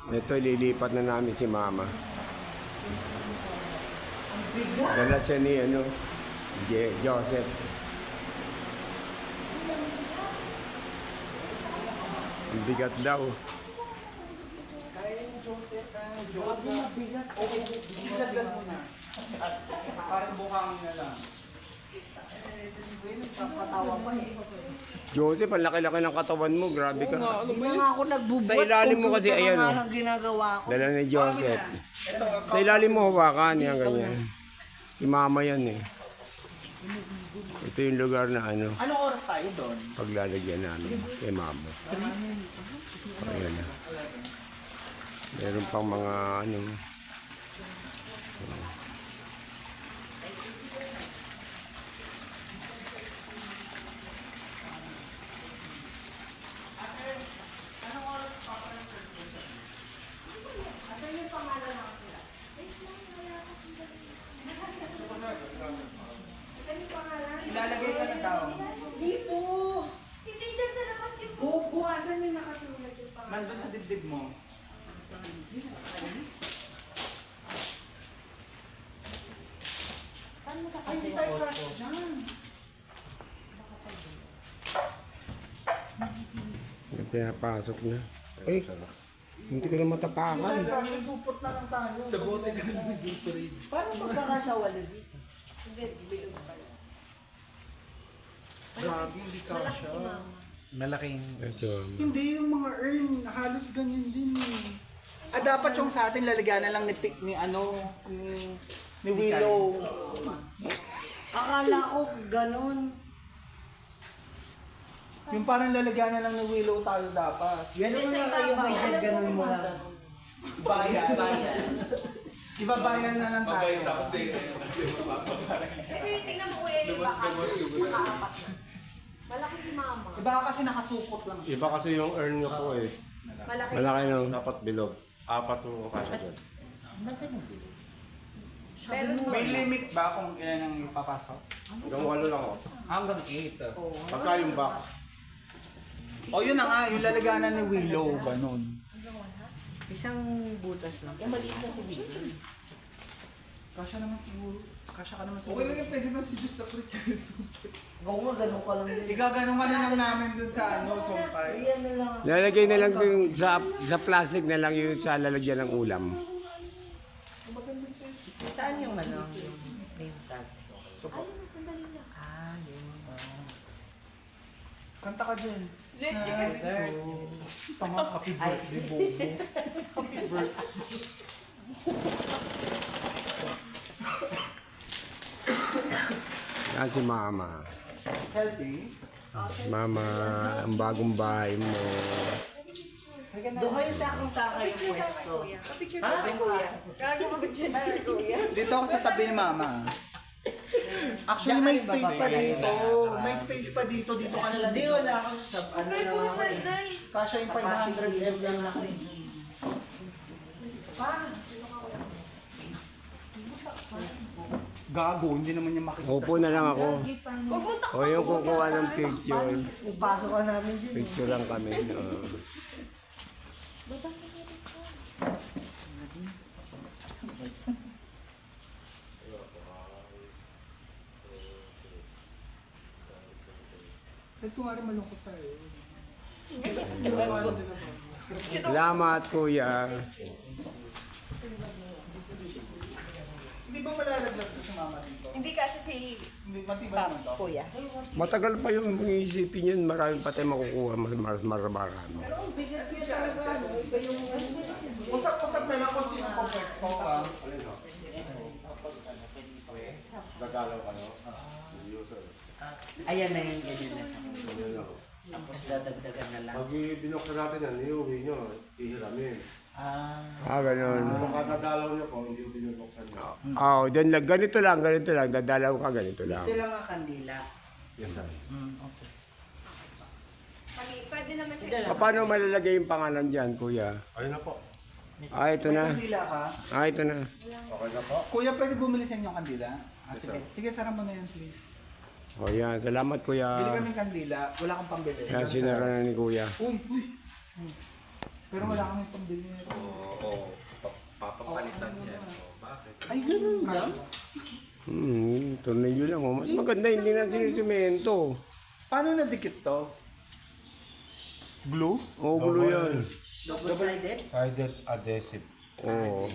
Ito, lilipat na namin si Mama. Dala siya ni, Joseph. Ang bigat daw. Kaya yung Joseph, Joseph na bigat. Okay, bilaglag mo na. Parang bukang na lang. Nagpapatawa pa eh. Joseph, ang laki-laki ng katawan mo. Grabe ka. Hindi na nga ako nagbubuhat. Sa ilalim mo kasi, ayan, Computer na nga oh. lang ginagawa ko. Dala ni Joseph. Sa ilalim mo hawakan. Yan, ganyan. Si Mama yan eh. Ito yung lugar na Anong oras tayo doon? paglalagyan namin kay Mama. Ayan na. Meron pang mga Ilalagay ka na daw. Dito! Hindi dyan sa labas yung... Bukasan yung nakasulat yung pangalan. Nandun sa dibdib mo. Paano mo Ay, hindi tayo crush dyan. pinapasok na. Ay, hindi ko na matapakan. Crush, supot na lang tayo. Sa bote ka na dito rin. Paano magkakasawala dito? Hindi, bilog pala. Grabe, hindi Malaki kasha. si Mama. Malaking... So, Hindi yung mga earn, halos ganyan din eh. Dapat yung sa atin lalagyan na lang ni ni Willow. Akala ko ganun. Yung parang lalagyan na lang ni Willow tayo dapat. Yan naman na kayo kay Jed, ganun mo lang. Bayan. Ibabayan na lang tayo. Kasi tingnan mo eh, baka nakaapat na. Malaki si Mama. Iba kasi nakasupot lang siya. iba kasi yung earn nga po eh. Malaki. Malaki no. Dapat bilog. Apat yung kasya dyan. Pero May limit ba kung ilan ang ipapasok? Hanggang 8 lang ako. Hanggang 8. Pagka yung back, O yun na nga, yung lalaganan ni Willow, ganun. isang butas lang. Kasya naman siguro. Kasya ka naman siguro. Okay lang yung pwede naman si Diyos sa krit. Gawa nga, ganun ka lang din. Igaganon ka na lang namin dun sa sumpay. Yan na lang. Lalagay na lang yung sa plastic na lang yung sa lalagyan ng ulam. Saan yung ano? Yung name tag? Ayun, sandali lang. Kanta ka dyan. Tama, happy birthday, Bobo. Happy birthday. Yan si Mama. Selfie? Mama, ang bagong bahay mo. Doon kayo sa akong saka yung pwesto. Ha? Kuya. Gago ka ba dyan? Kuya. Dito ako sa tabi ni Mama. Actually, may space pa dito. May space pa dito. Dito ka na lang. Hindi, wala ako sa ano lang ako eh. Kasya yung 500 M lang ako. Gago, hindi naman niya makikita. Upo na lang ako. O yung kukuha ng picture. Ipasok ka namin dyan. Picture lang kami. Nagkumari malungkot tayo. Salamat, Kuya. Hindi ba malalaglag sa sumama dito? Hindi kasi si Hindi, matibay naman to. Kuya. Matagal pa yung isipin yun. Marami pa tayo makukuha. Marami. Pero ang bigat niya talaga. Ano, iba yung... Usap-usap na lang kung sino po pwesto ka. gagalaw kayo. Ayan na yung ganyan na. Tapos dadagdagan na lang. Pag binuksan natin yan, iuwi nyo, ihiramin. Ganun. Kung katadalaw nyo po, hindi yung binubuksan nyo. Then ganito lang. Dadalaw ka, ganito lang. Ito lang ang kandila. Yes, sir. Pwede naman siya. Paano malalagay yung pangalan dyan, Kuya? Ayun na po. Ito na. Kandila ka? Ito na. Okay na po. Kuya, pwede bumili sa inyong kandila? Yes, Sige. sir. Sige, sara mo na yan, please. Yan. Salamat, Bili Kuya. kami kandila, wala kang pambili. Yan, sinara na ni Kuya. Uy! Pero wala kami pambili. Ay, ganun lang. Tornilyo lang. Oh. Mas maganda, hindi na sinisemento. Paano nadikit to? Glue? Oo, gulo yan. Double-sided? Sided adhesive. Oo.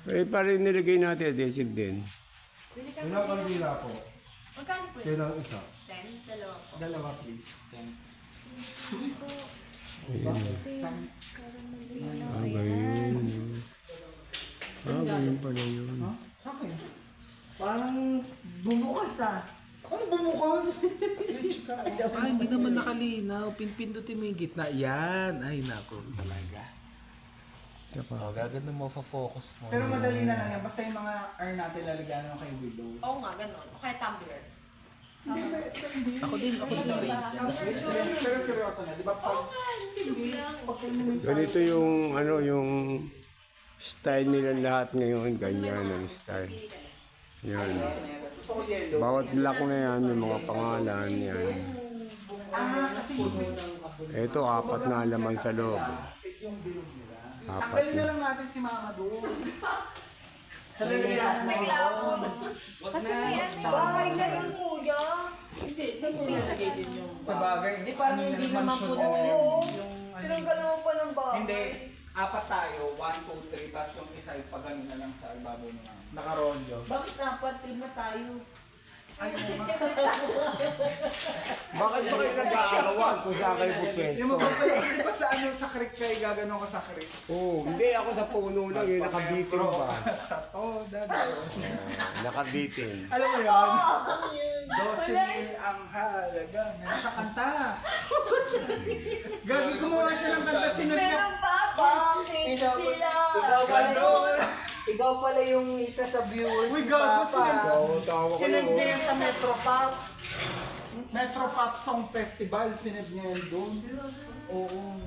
Eh, parang nilagay natin adhesive din. Yun ang kandila po. Magkano po Yun yun? ang isa. 10? Dalawa po. Dalawa, please. Thanks. Ah, ganyan. Ah, ganyan pala yun. Sa akin. Parang bumukas ah. Ano bumukas? Hindi naman nakalinaw. Pindutin mo yung gitna. Yan. Ay, nako. Talaga. O, gaganda mo, focus mo. Pero madali na lang yan. Basta yung mga R natin lalagyan mo kay Widow. Oo nga, ganun. O kaya tumbler. Ako din. Pero seryoso na, di ba? Ganito yung, ano, yung style nila lahat ngayon. Ganyan ang style. Yan. Gusto ko yellow. Bawat block na yan, yung mga pangalan yan. Kasi yung Ito, 4 na laman sa loob. is yung bilog nila. Apat Tanggalin na na. lang natin si Mama doon. Sa lalagyan mo. Kasi may ano, bahay na yun, kuya. Sa bagay. Hindi, parang hindi naman po Oo. Yung ano. Tinanggalan mo pa ng bahay. Hindi. Apat tayo. 1, 2, 3. Tapos yung isa ay pagano na lang sa ibabaw ng nakarolyo. Bakit dapat 5 tayo? Ayun. Bakit ba kayo nag-aarawan kung saan kayo Yung pupesto? magpapala, di ba sa ano sa creek kayo gaganon ka sa creek? Oo, hindi ako sa puno lang, yung nakabitin ba? Sa to, dadayo. Nakabitin. Alam mo yun? 12 ang halaga. Meron siya kanta. Gagi, gumawa siya ng kanta. Sinad niya. Meron pa, bakit sila? Ikaw pala yung isa sa viewers Uy, ni gago Papa. Sinad niya yan sa Metro Pop. Metro Pop Song Festival. Sinad niya yan doon. Oo.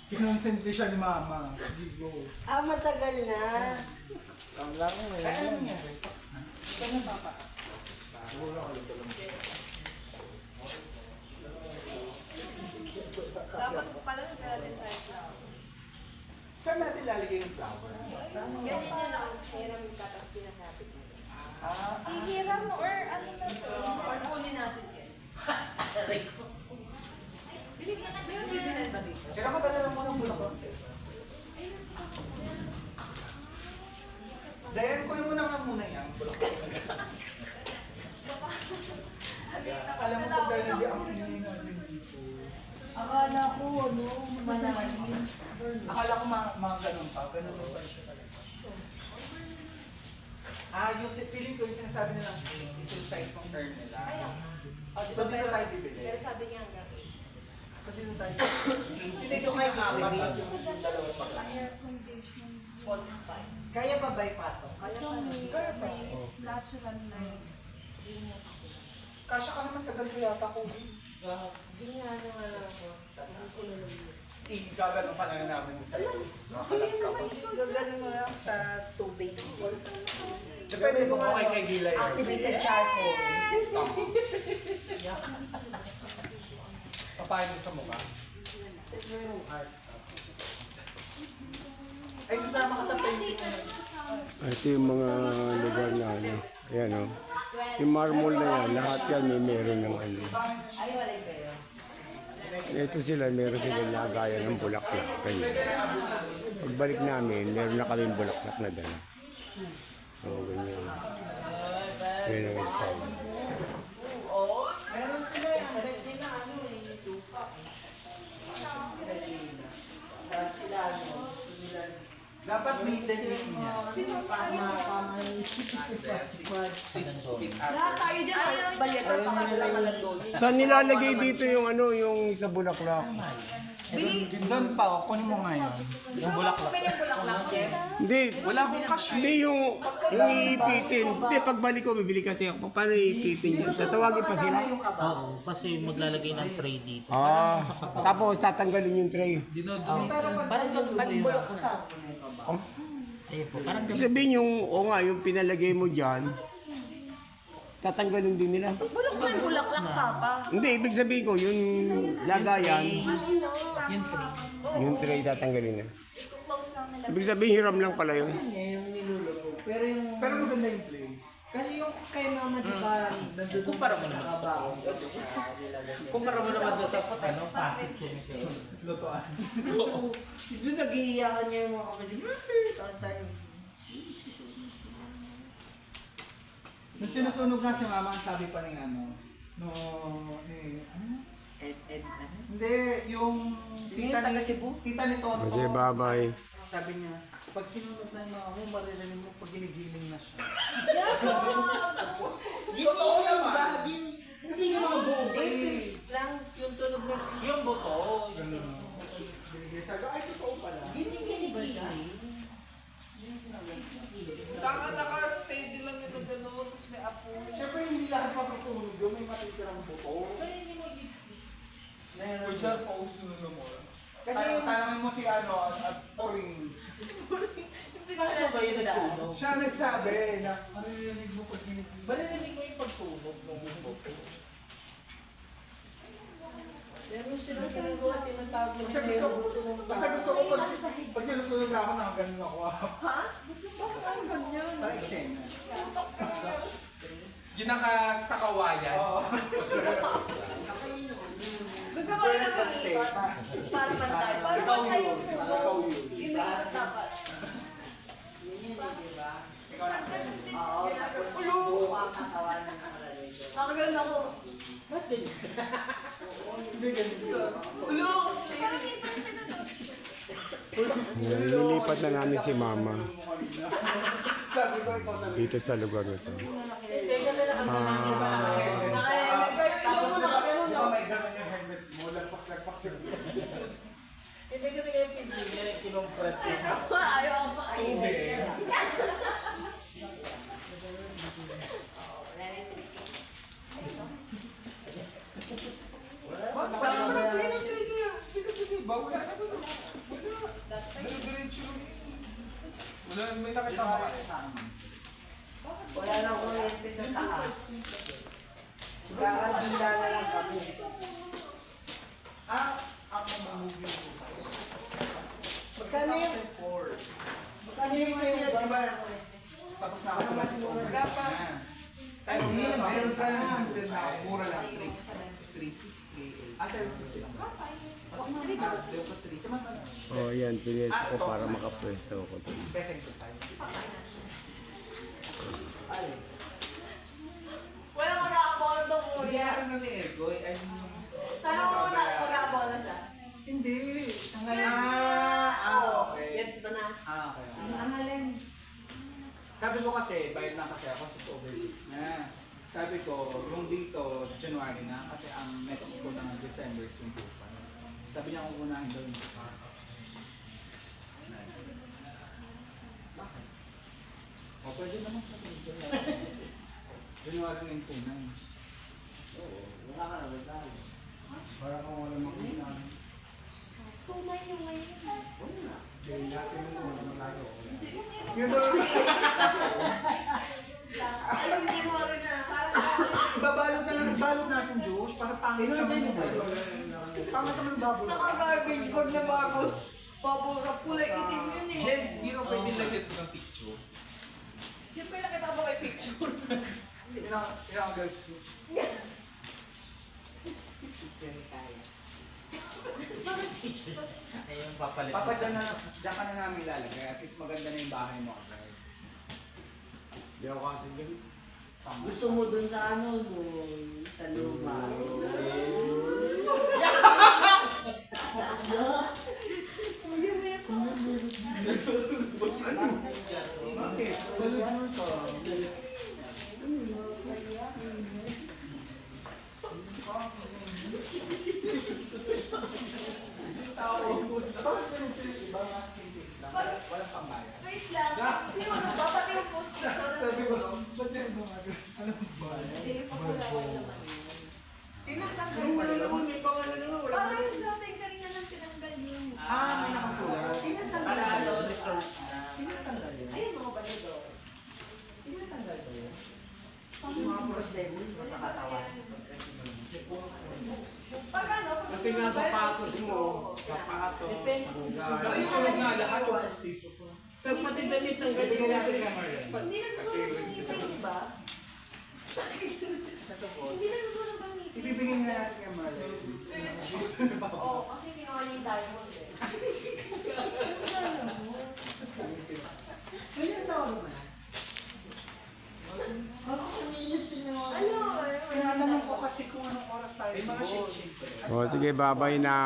Kinonsente siya ni Mama. Sige, go. Ah, matagal na. Kala ko Ay, eh. ano nangyari? Saan na papaas? Dapat pala nagkalatin tayo flower. Saan natin lalagay yung flower? Ganyan yun lang. Hiram yung tatas sinasabi ko. Ah, Hihiram mo or ano na to? Pagkunin natin yan. Bili ba dito? kaya matala lang mo ng bulaklak. Dayan, kunin mo na nga muna yan. Bulaklak. Alam mo pag tayo nag ang tingin natin dito. Akala ko, ano, malalim. Akala ko mga ganun pa. Ganun pa siya talaga. Yung feeling ko yung sinasabi nilang is yung size ng term nila. So dito tayo bibili. Pero sabi niya hanggang So dito tayo. Hindi ko kayo apat as yung dalawa pa lang. 45. Kaya pa ba ipato? Kaya pa. Natural light. Kasya ka naman sa ganito yata ko. Ginano nga lang ako. Sabi ko na lang. Gaganon pa lang namin sa'yo. Makalat ka pa. Gagano mo lang sa tubig. Depende kung okay kay Gilay. Activated charcoal. Papahin mo sa mukha. Ay, sasama ka sa painting mo. Ito yung mga lugar na ano. Ayan o. Yung marble na yan, lahat yan may meron ng ano. Ay, wala kayo. Ito sila, meron sila lagayan ng bulaklak. Kanya. Pagbalik namin, meron na kaming bulaklak na dala. Oo, ganyan. Yan ang style. Meron sila yung ready na ano eh, lupa. Dahil sila ano, sila. Dapat may denim niya. Lahat tayo dyan. Balyator pa ka lang malagdol. Saan nilalagay dito yung ano, yung sa bulaklak? Doon pa, kunin mo nga yun. Yung bulaklak. May bulaklak din. Hindi, wala akong cash. Hindi yung iipitin. Hindi, pagbalik ko, bibili kasi ako. Paano iipitin yan? Tatawagin pa sila? Oo, kasi maglalagay ng tray dito. Ah, tapos tatanggalin yung tray. Dinodumi. Parang Pagbulok ko sa. Ayun po, parang Ibig sabihin yung, o nga, yung pinalagay mo dyan, tatanggalin din nila. Bulok mo yung bulaklak, Papa. Hindi, ibig sabihin ko, yung lagayan, yung tray. yung tray tatanggalin na. Close lang Ibig sabihin, hiram lang pala yun. Yun eh, yung nilulubog. Pero yung... Pero maganda yung place. Kasi yung kay mama, di ba, nandun Kumpara mo sa naman sa kabaong. Nilagay. Kumpara mo naman doon sa Pasig Cemetery. Lutuan. Doon nag-iiyakan niya yung mga kapatid. Tapos tayo. Nung sinusunog nga si mama, ang sabi pa ni ano, ano? Ano? Hindi, yung Sino yung taga Cebu? tita ni Toto. Kasi babay. Sabi niya, pag sinunog na yung mga mo, maririnig mo pag ginigiling na siya. Totoo lang ba? Kasi yung mga buo pa eh. Crisp lang yung tunog ng... Yung buto. Ginigiling. Sabi ko, ay totoo pala. Ginigili ba siya? Naka-steady lang yun na gano'n, tapos may apoy. Siyempre hindi lahat pa sa sunog yun, may matitirang buto. Meron. Diyan pa uso na naman. Kasi yung... Tanangin mo si ano, at Toring. Hindi ka na ba yung nagsunog? Siya nagsabi na, maririnig mo pag ginigiling. Marinig mo yung pagsunog ng buto. Meron silang ginagawa, tinatawag nila Basta na gusto, yung buto ng basta gusto ko pag sinusunog na ako, nakaganon ako. Ha? Gusto mo ba ang ganyan? Para eksena. Ginaka sa kawayan. Oo. Gusto mo rin naman lipat? Para pantay. Para Ikaw pantay yun. yung Ikaw sunog. yun. Yun yung dapat. Ikaw na. Oo, tapos buo ang katawan ng nakalagay doon. Nakagalan ako. Hindi ganito. Ulo! Parang ito Nililipat na namin si mama Sabi ko, ikaw na. dito sa lugar nito. Tapos ikaw may ganun yung helmet mo, lagpas yung Hindi kasi kayo pisngi niya yung kinompress niya. Ayaw ako pa. Tubig. Sabi ko na, hindi, bawal na. Diretso lang. Wala, may nakita mo. Wala nang kuryente sa taas. Kakagila na lang kami. Ako mag-movie ko. Magkano yung... Magkano yung kayo ba? Tapos na ako sa Wala pa. Ay, hindi na. Meron sa Hansen na mura lang. 360. Ah, 750 lang. Deo pa 360. Oh, yan. Pinilit ko para makapwesto ako. Peseng to tayo. Wala ko nakabola daw Hindi kuya. ako na ni Egoy. Ay, Sana mo nakabola siya. Hindi. Ang ngayon. Okay. Gets ba na? Okay. Ang halin. Sabi ko kasi, bayad na kasi ako sa over 6 na. Sabi ko, yung dito, January na, kasi ang next ko na ng December is yung 2. Sabi niya kung unahin daw yung 2. O, pwede naman sa January na yung 2 na. Oo, wala ka na ba? Para kung wala makita. Tunay yung ngayon. Hindi natin yung wala malayo. Yun daw. Ay, hindi mo rin na. Babalot na lang, balot natin, Josh, para pangit naman yung pangit naman yung babulot. Naka-garbage bag na bago. Babura, kulay itim yun eh. Jen, hindi mo pwede lagyan ito ng picture. Yung pala kita ba kay picture? Ilang girls. Ayun, papalit. Papa, dyan ka na namin lalagay. At least maganda na yung bahay mo kasi. Hindi ako kasi dyan. Gusto mo dun sa ano, dun sa luma. Bakit? Ano to? Bakit pinag-finish iba mga skin tips lang? Walang pambayad. Wait lang. Sino ano ba? Pati yung post ko sa Sabi ko, ba't yan gumagano? Anong ba? Hindi, papulawan naman yun. Tinatanggal pa rin. may pangalan naman, Parang yung sa atin kanina lang tinanggal yun. May nakasulat. Tinatanggal Ano, yun. resort na. Tinatanggal yun. Ayun mga balido. Tinatanggal ba yun? Yung mga prosthesis mo sa katawan. Pag ano? Pati nga sapatos mo, sapatos. Kasi sunod nga lahat yung postiso ko. Pagpati damit ng Bibigyan ganyan. natin kay Marlene. Hindi nasusunod ng ngipin, di ba? Sa support. Hindi nasusunod ng ngipin. Ibibigay na natin kay Marlene. Oo, kasi pinakali yung diamond eh. Ganyan daw naman. Ano? Tinatanong ko kasi kung anong oras tayo. May mga shake-shake pa rin. O sige, babay na.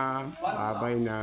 Babay na.